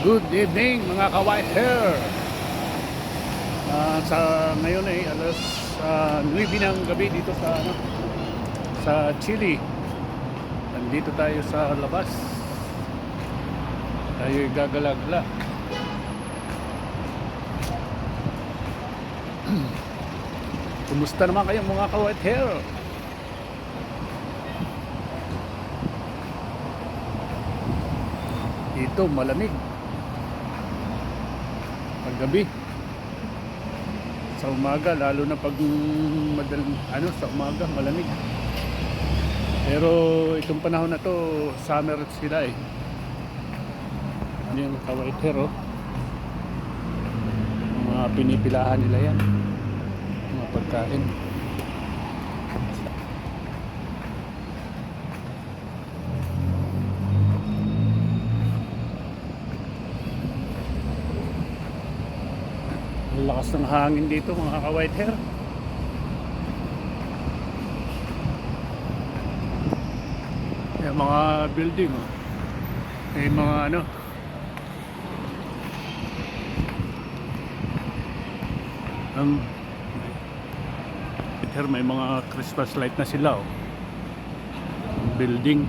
Good evening mga ka-white hair. Sa ngayon ay alas 9 ng gabi dito sa sa Chile. Nandito tayo sa labas. Tayo gagala-gala. Kumusta naman kayo mga ka-white hair? Dito malamig. Paggabi, sa umaga, lalo na pag sa umaga malamig. Pero itong panahon na to, summer sila eh. Ano yung ka-white hair, oh. Mga pinipilahan nila yan, mga pagkain. Lakas ng hangin dito mga ka-white hair. May mga building, oh. May mga may mga Christmas light na sila, oh. Building.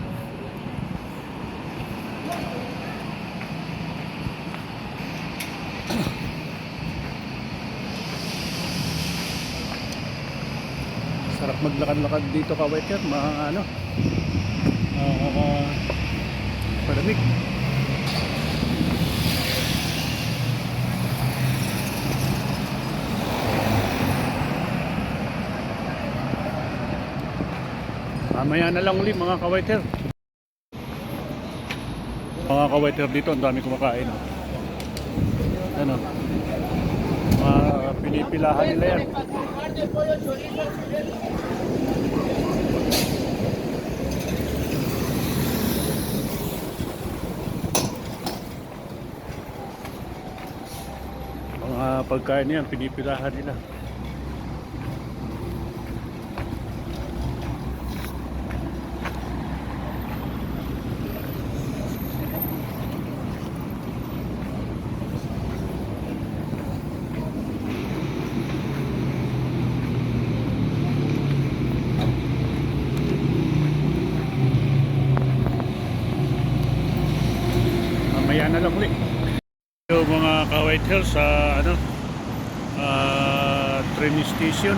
Sarap maglakad-lakad dito ka-white hair, palamig. Mamaya na lang uli mga ka-white hair. Mga ka-white hair dito, ang dami kumakain, oh. Ano? Pinipilahan nila yan. Mga pagkain yan, pinipilahan nila. Mamaya na lang ulit. Yung mga ka-white hair sa train station.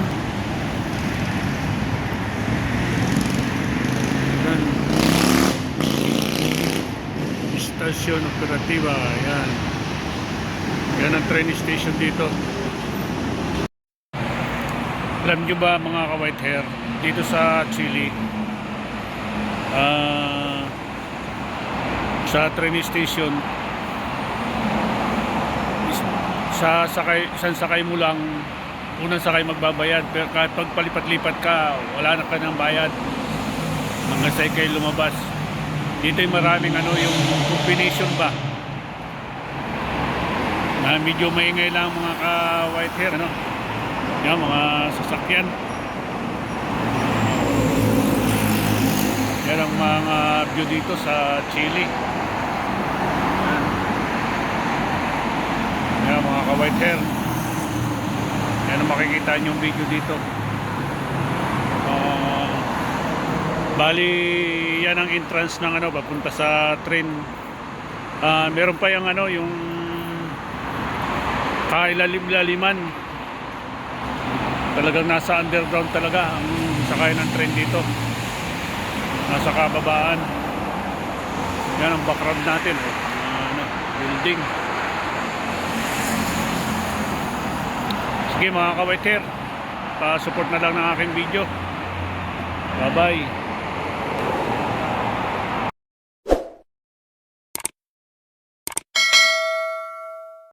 Yan. Stasyon operatiba. Yan. Yan ang train station dito. Alam nyo ba mga ka-white hair, dito sa Chile, sa train station, isang sakay mo lang, unang sakay magbabayad, pero kahit pag palipat-lipat ka, wala na ka ng bayad hanggang sa ikay lumabas. Dito ay maraming yung combination ba na medyo maingay lang mga ka-white hair, yan, mga sasakyan. Yan ang mga view dito sa Chile. Yan mga ka-white hair. Yan ang makikita nyo yung video dito. Bali yan ang entrance ng papunta sa train. Meron pa yung yung kailalim-laliman. Talagang nasa underground talaga ang sakay ng train dito. Nasa kababaan. Yan ang background natin, oh. Building. Sige mga ka-white hair, pa-support na lang ng aking video. Bye bye.